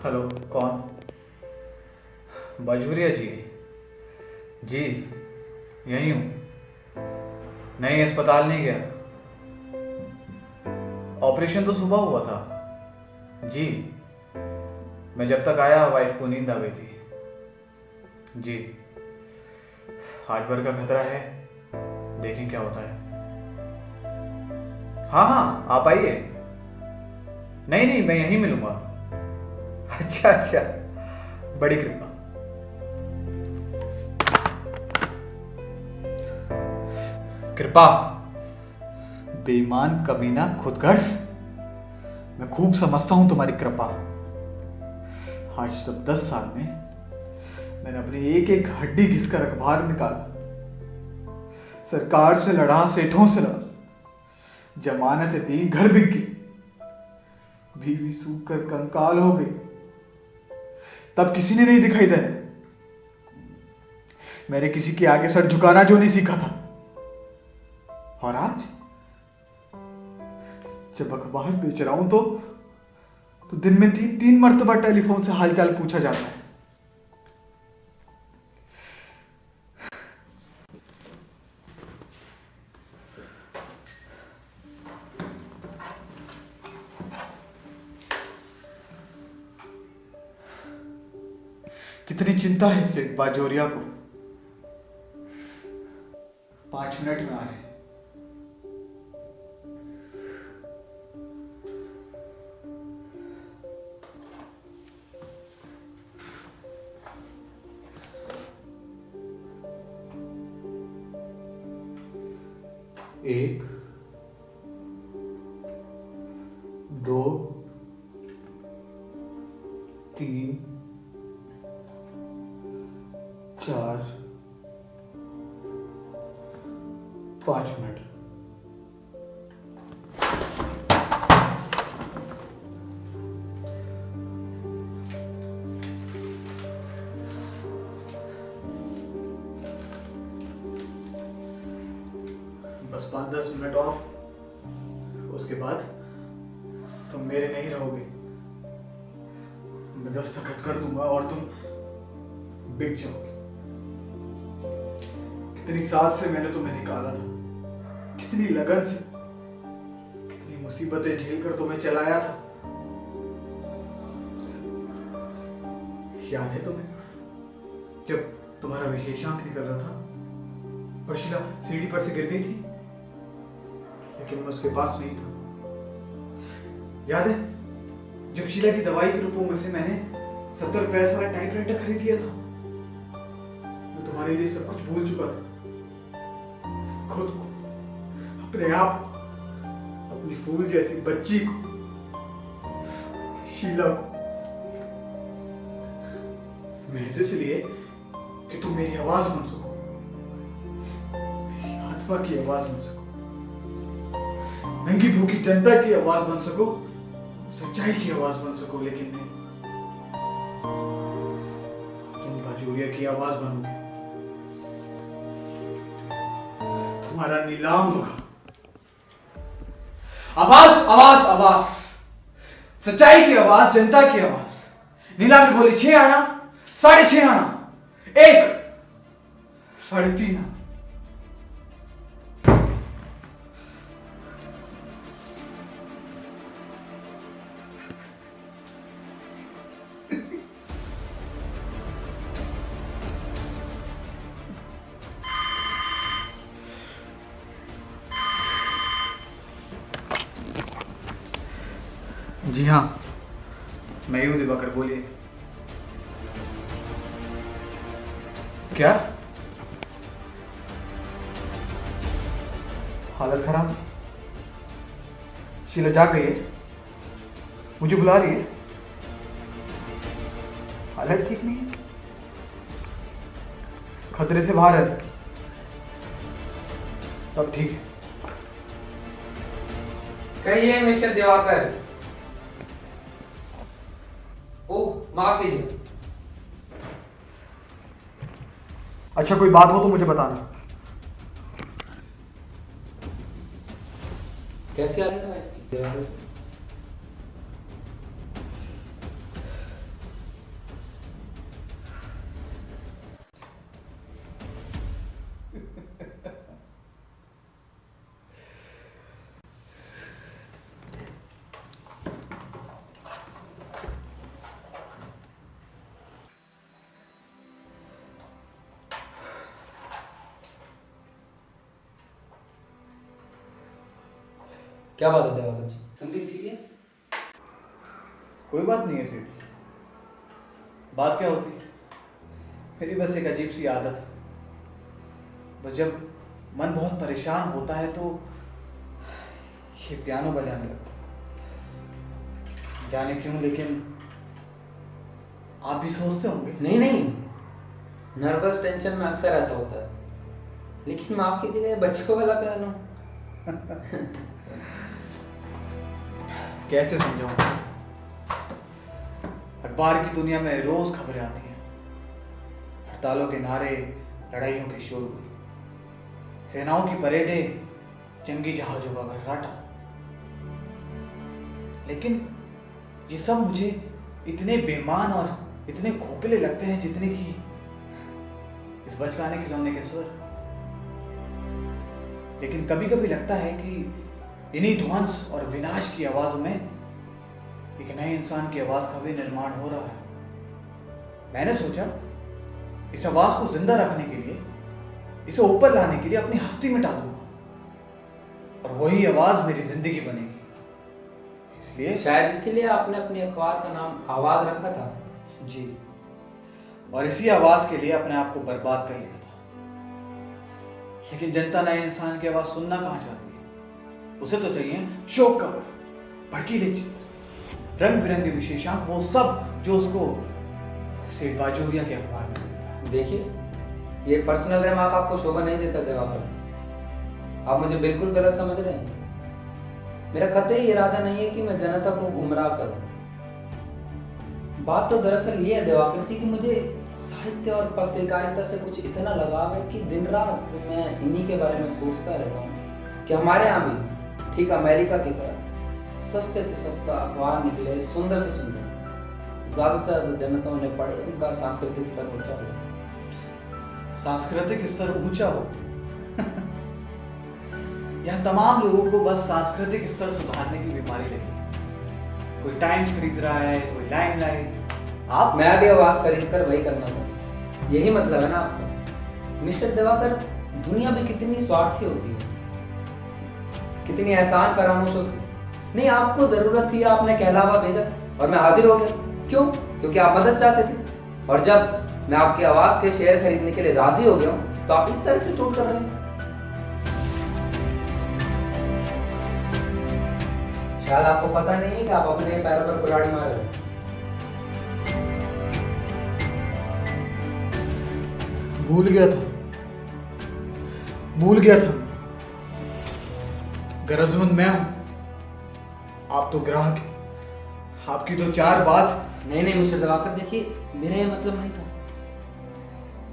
Hello, कौन? बाजूरिया जी? जी, यहीं हूँ। नहीं, अस्पताल नहीं गया। ऑपरेशन तो सुबह हुआ था। जी, मैं जब तक आया वाइफ को नींद आ गई थी। जी, आज भर का खतरा है, देखें क्या होता है। हाँ हाँ, आप आइए। नहीं नहीं, मैं यहीं मिलूंगा। अच्छा अच्छा, बड़ी कृपा। कृपा? बेईमान कमीना खुदगर्ज, मैं खूब समझता हूं तुम्हारी कृपा। आज तक 10 साल में मैंने अपनी एक एक हड्डी घिसकर अखबार निकाला, सरकार से लड़ा, सेठों से लड़ा, जमानतें दी, घर बिक गई, बीवी सूख कर कंकाल हो गई, तब किसी ने नहीं दिखाई दिया। मैंने किसी के आगे सर झुकाना जो नहीं सीखा था, और आज जब अखबार बेच रहा हूं तो दिन में 3 मर्तबा टेलीफोन से हालचाल पूछा जाता है। कितनी चिंता है सेठ बाजोरिया को। 5 मिनट में आ रहे। एक, दो, 3, 4, 5 मिनट। बस 5-10 मिनट और, उसके बाद तुम मेरे नहीं रहोगे। मैं दस्तखत कर दूंगा और तुम बिक जाओगे। कितनी साथ से मैंने तुम्हें निकाला था, कितनी लगन से, कितनी मुसीबतें झेलकर तुम्हें चलाया था। याद है तुम्हें जब तुम्हारा विशेषांक निकल रहा था और शीला सीढ़ी पर से गिर गई थी, लेकिन मैं उसके पास नहीं था। याद है जब शीला की दवाई के रुपयों में से मैंने 70 पैसे वाला टाइपराइटर खरीद लिया था। मैं तुम्हारे लिए सब कुछ भूल चुका था, खुद को, अपने आप, अपनी फूल जैसी बच्ची को, शीला को, महज इसलिए कि तुम मेरी आवाज बन सको, मेरी आत्मा की आवाज बन सको, नंगी भूखी जनता की आवाज बन सको, सच्चाई की आवाज बन सको। लेकिन नहीं, तुम बाजोरिया की आवाज बनोगे, तुम्हारा नीलाम होगा। आवाज आवाज आवाज, सच्चाई की आवाज, जनता की आवाज। नीलामी बोली 6 आना, 6.5 आना, 1, 3.5 आना। जी हाँ, मैं ही हूं दिवाकर, बोलिए। क्या? हालत खराब? शीला जाग गई है? मुझे बुला रही है? हालत ठीक नहीं है, खतरे से बाहर है, तब ठीक है। कहिए मिस्टर दिवाकर। ओह, माफ कीजिए। अच्छा, कोई बात हो तो मुझे बताना। कैसे आ रहा है? क्या बात है दिवाकर जी? Something serious? कोई बात नहीं है सेठ जी। बात क्या होती है, मेरी बस एक अजीब सी आदत है। बस जब मन बहुत परेशान होता है तो ये पियानो बजाने लगता है। जाने क्यों, लेकिन आप भी सोचते होंगे। नहीं नहीं, नर्वस टेंशन में अक्सर ऐसा होता है। लेकिन माफ कीजिएगा, ये बच्चों वाला पियानो। कैसे समझाऊं? अखबार की दुनिया में रोज खबरें आती हैं, हड़तालों के नारे, लड़ाइयों के शोरगुल, सेनाओं की परेडें, जंगी जहाजों का घर्राटा। लेकिन ये सब मुझे इतने बेईमान और इतने खोखले लगते हैं जितने कि इस बचकाने खिलौने के स्वर। लेकिन कभी कभी लगता है कि इन्हीं ध्वंस और विनाश की आवाजों में एक नए इंसान की आवाज का भी निर्माण हो रहा है। मैंने सोचा इस आवाज को जिंदा रखने के लिए, इसे ऊपर लाने के लिए अपनी हस्ती मिटा दूंगा और वही आवाज मेरी जिंदगी बनेगी। इसलिए शायद इसीलिए आपने अपनी अखबार का नाम आवाज रखा था। जी, और इसी आवाज के लिए अपने आप को बर्बाद कर लिया था। लेकिन जनता नए इंसान की आवाज सुनना कहां चाहती है? उसे तो चाहिए शोक खबर, भड़कीले चित्र, रंग बिरंगे विशेषांक, वो सब जो उसको सेठ बाजोरिया के अखबार में मिलता है। देखिए, ये पर्सनल रिमार्क आपको शोभा नहीं देता दिवाकर। आप मुझे बिल्कुल गलत समझ रहे हैं। मेरा कतई इरादा नहीं है कि मैं जनता को गुमराह करूं। बात तो दरअसल ये है दिवाकर जी कि मुझे साहित्य और पत्रकारिता से कुछ इतना लगाव है कि दिन रात मैं इन्हीं के बारे में सोचता रहता हूँ कि हमारे यहाँ भी ठीक अमेरिका की तरह सस्ते से सस्ता अखबार निकले, सुंदर से सुंदर, ज्यादा से ज्यादा जनता उन्हें पढ़े, उनका सांस्कृतिक स्तर ऊंचा हो। सांस्कृतिक स्तर ऊंचा हो? यह तमाम लोगों को बस सांस्कृतिक स्तर सुधारने की बीमारी लगी। कोई टाइम्स खरीद रहा है, कोई लाइमलाइट। आप? मैं भी आवाज खरीद कर वही करना चाहता। यही मतलब है ना आपका? मिस्टर दिवाकर, दुनिया भी कितनी स्वार्थी होती है, कितनी एहसान फरामोश होती है। नहीं, आपको जरूरत थी, आपने कहलावा भेजा और मैं हाजिर हो गया। क्यों? क्योंकि आप मदद चाहते थे। और जब मैं आपकी आवाज के शेयर खरीदने के लिए राजी हो गया हूं तो आप इस तरह से चोट कर रहे हैं। शायद आपको पता नहीं है कि आप अपने पैरों पर कुल्हाड़ी मार रहे हैं। भूल गया था। गरजमंद मैं हूं, आप तो ग्राहक हैं। आपकी तो चार बात। नहीं मिस्टर दिवाकर, देखिए, मेरा ये मतलब नहीं था।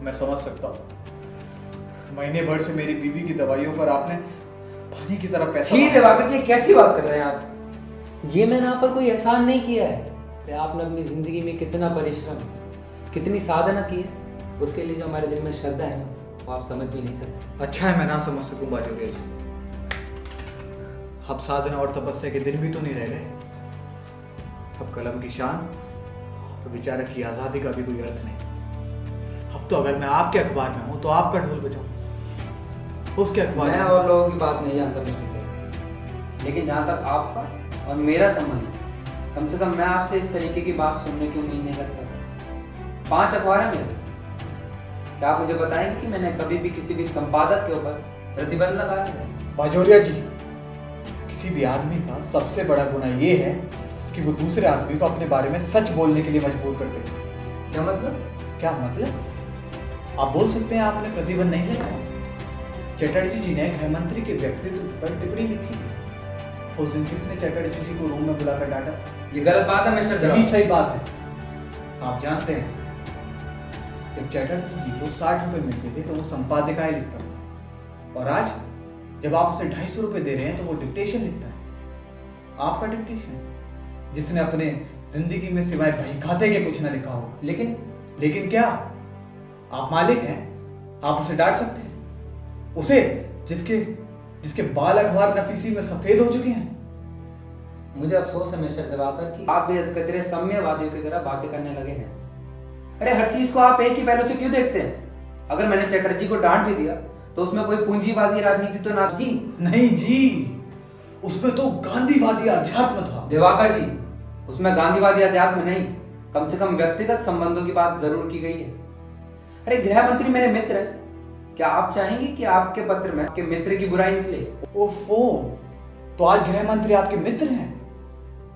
मैं समझ सकता हूं। महीने भर से मेरी बीवी की दवाइयों पर आपने पानी की तरह पैसा। जी दिवाकर जी, कैसी बात कर रहे हैं आप? ये मैंने आप पर कोई एहसान नहीं किया है कि आपने अपनी जिंदगी में कितना परिश्रम, कितनी साधना की है, उसके लिए जो हमारे दिल में श्रद्धा है वो आप समझ भी नहीं सकते। अच्छा है मैं ना समझ सकूं बाजोरिया जी। अब साधना और तपस्या के दिन भी तो नहीं रह गए। अब कलम की शान और विचारक की आजादी का भी कोई अर्थ नहीं। अब तो अगर मैं आपके अखबार में हूं तो आपका ढोल बजाऊं, उसके अखबार मैं में। और लोगों की बात नहीं जानता मिस्टर दिवाकर, लेकिन जहां तक आपका और मेरा संबंध है, कम से कम मैं आपसे इस तरीके की बात सुनने की उम्मीद नहीं रखता था। 5 अखबार है मेरे। क्या आप मुझे बताएंगे कि मैंने कभी भी किसी भी संपादक के ऊपर प्रतिबंध लगाया है? बाजोरिया जी, किसी भी आदमी का सबसे बड़ा गुना ये है कि वो दूसरे आदमी को अपने बारे में सच बोलने के लिए मजबूर कर देते हैं। क्या मतलब? क्या मतलब? आप बोल सकते हैं आपने प्रतिबंध नहीं लगाया। चटर्जी जी ने गृह मंत्री के व्यक्तित्व पर टिप्पणी लिखी। उस दिन किसने चटर्जी जी को रूम में बुलाकर डांटा? ये गलत बात है मिस्टर यही दिवाकर। सही बात है। आप जानते हैं, जब चटर्जी जी को 60 रुपए मिलते थे तो वो संपादिकाएं लिखता था, और आज जब आप उसे 250 रुपए दे रहे हैं तो वो डिक्टेशन लिखता है। आपका डिक्टेशन, जिसने अपने जिंदगी में सिवाय बही खाते के कुछ ना लिखा होगा। लेकिन क्या आप मालिक हैं? आप उसे डांट सकते हैं? उसे जिसके बाल अखबार नफीसी में सफेद हो चुके हैं। मुझे अफसोस है मिस्टर दिवाकर कि आप भी कचरे साम्यवादियों की तरह बातें करने लगे हैं। अरे, हर चीज को आप एक ही पहलू से क्यों देखते हैं? अगर मैंने चटर्जी को डांट भी दिया तो उसमें कोई पूंजीवादी राजनीति तो ना थी। नहीं जी, उसमें तो गांधीवादी अध्यात्म था। दिवाकर जी, उसमें गांधीवादी अध्यात्म नहीं, कम से कम व्यक्तिगत संबंधों की बात जरूर की गई है। अरे गृह मंत्री मेरे मित्र हैं, क्या आप चाहेंगे कि आपके पत्र में आपके मित्र की बुराई निकले? ओफो, तो आज गृह मंत्री आपके मित्र हैं।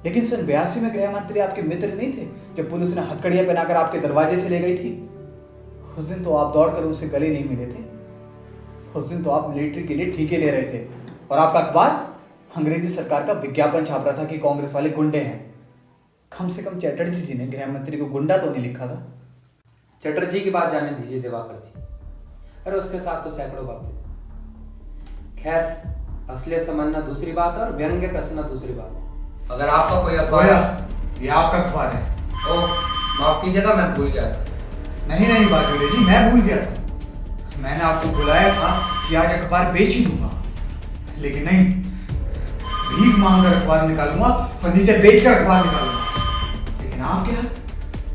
लेकिन सन 82 में गृह मंत्री आपके मित्र नहीं थे, जब पुलिस ने हथकड़ियां पहनाकर आपके दरवाजे से ले गई थी। उस दिन तो आप दौड़कर उनसे गले नहीं मिले थे। उस दिन तो आप मिलिट्री के लिए ठीके ले रहे थे और आपका अखबार अंग्रेजी सरकार का विज्ञापन छाप रहा था कि कांग्रेस वाले गुंडे हैं। कम से कम चैटर्जी जी ने गृह मंत्री को गुंडा तो नहीं लिखा था। चटर्जी की बात जाने दीजिए दिवाकर जी। अरे उसके साथ तो सैकड़ों बातें। खैर, असलियत समझना दूसरी बात और व्यंग्य कसना दूसरी बात। अगर आपका कोई अखबार, ये आपका अखबार है। ओह माफ कीजिएगा, मैं भूल गया था। नहीं बाजोरे जी, मैं भूल गया था। मैंने आपको बुलाया था कि आज अखबार बेच ही दूंगा, लेकिन नहीं, भीख मांगकर अखबार निकालूंगा, फर्नीचर बेचकर अखबार निकालूंगा। लेकिन आप क्या,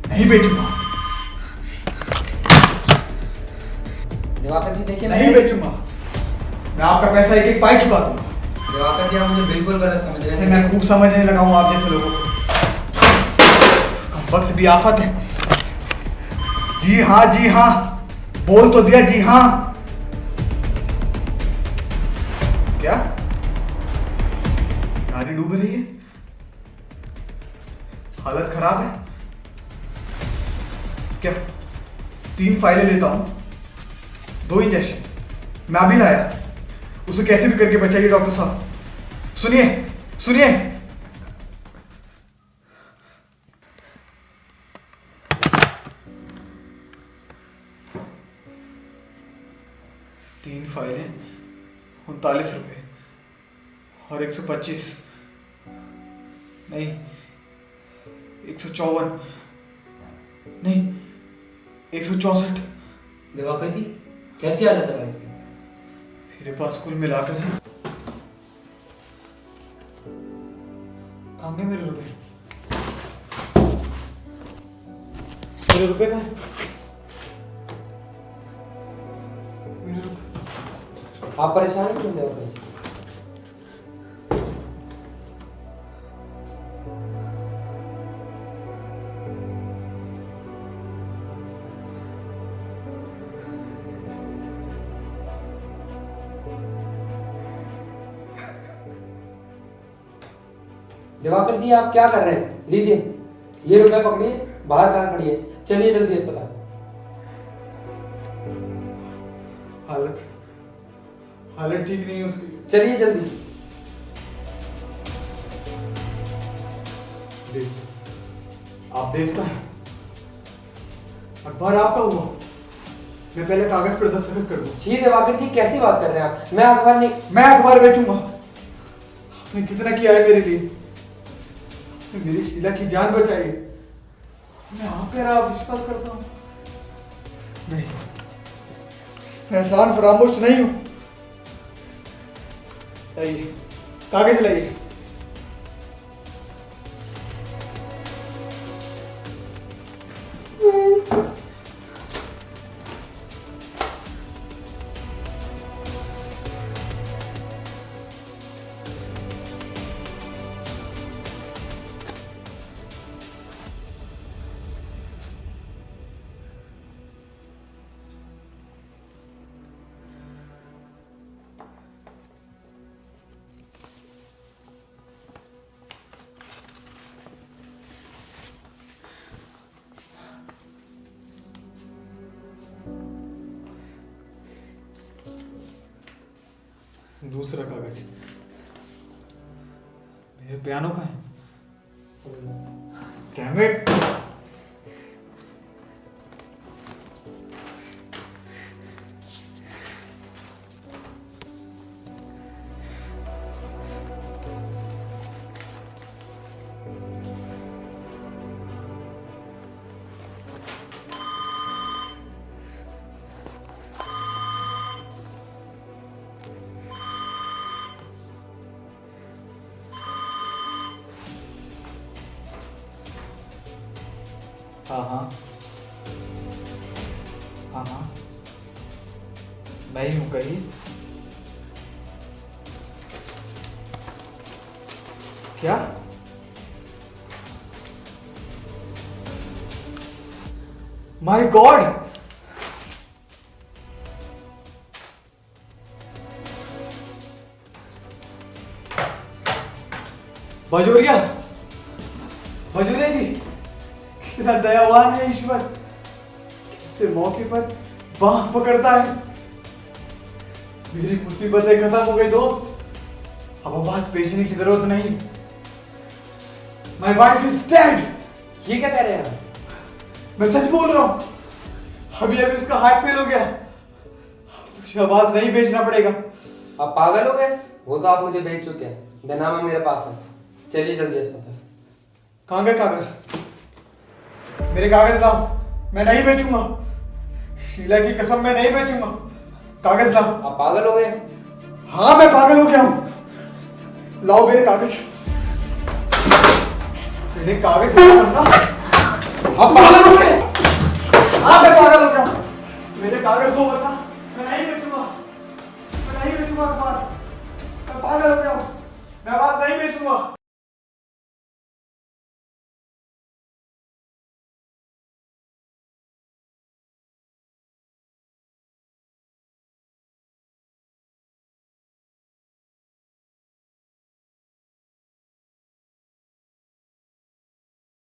नहीं बेचूंगा। दिवाकर जी देखिए, नहीं बेचूंगा। मैं आपका पैसा एक एक पाई चुका दूंगा। दिवाकर जी आप मुझे बिल्कुल गलत समझ रहे हैं। मैं खूब समझने लगा हूं आप जैसे लोगों को। वक्त भी आफत है। जी हाँ, बोल तो दिया जी हाँ। क्या गाड़ी डूब रही है? हालत खराब है क्या? 3 फाइलें लेता हूं, 2 इंजेक्शन मैं अभी लाया, उसे कैसे भी करके बचाइए डॉक्टर साहब। सुनिए 3 फाइलें, 39 रुपए और 125 नहीं 154 नहीं 164। दिवाकर जी कैसी हालत है भाई की? मेरे पास कुल मिलाकर कहाँ गए मेरे रुपए? मेरे रुपए कहाँ हैं? मेरे रुपए। आप परेशान क्यों दिवाकर जी? दिवाकर जी आप क्या कर रहे हैं? लीजिए ये रुपए पकड़िए, बाहर कार खड़ी है, चलिए जल्दी अस्पताल। हालत ठीक नहीं है उसकी। चलिए जल्दी। आप देवता हैं, अखबार आपका हुआ, मैं पहले कागज पर दस्तखत कर दूं। जी दिवाकर जी कैसी बात कर रहे हैं आप? मैं अखबार नहीं, मैं अखबार बेचूंगा। आपने कितना किया है मेरे लिए, मेरी शीला की जान बचाई। मैं आप कह रहा विश्वास करता हूं। नहीं, मैं एहसान फरामोश नहीं हूं। लाइए कागज लाइए। दूसरा कागज मेरे पियानो का है। Damn it! हाँ, मैं ही हूँ, कहिए। क्या? My God! बजोरिया, बजोरिया जी, कितना दयावान है ईश्वर, कैसे मौके पर बाह पकड़ता है। मेरी मुसीबतें खत्म हो गई दोस्त, अब आवाज बेचने की जरूरत नहीं। My wife is dead. ये क्या कह रहे हैं आप? मैं सच बोल रहा हूं, अभी अभी उसका हार्ट फेल हो गया, मुझे आवाज नहीं बेचना पड़ेगा। आप पागल हो गए? वो तो आप मुझे बेच चुके हैं, बेनामा मेरे पास है। चलिए जल्दी अस्पताल। कहां गए कागज? मेरे कागज लाओ, मैं नहीं बेचूंगा। शीला की कसम, मैं नहीं बेचूंगा। कागज लाओ। आप पागल हो गए? हाँ मैं पागल हो गया हूं, लाओ मेरे कागज। मेरे कागज लाओ वरना। आप पागल हो गए? हाँ मैं पागल हो गया हूं, मेरे कागज दो वरना मैं नहीं बेचूंगा। मैं नहीं बेचूंगा अखबार, मैं पागल हो गया हूं, मैं आवाज नहीं बेचूंगा।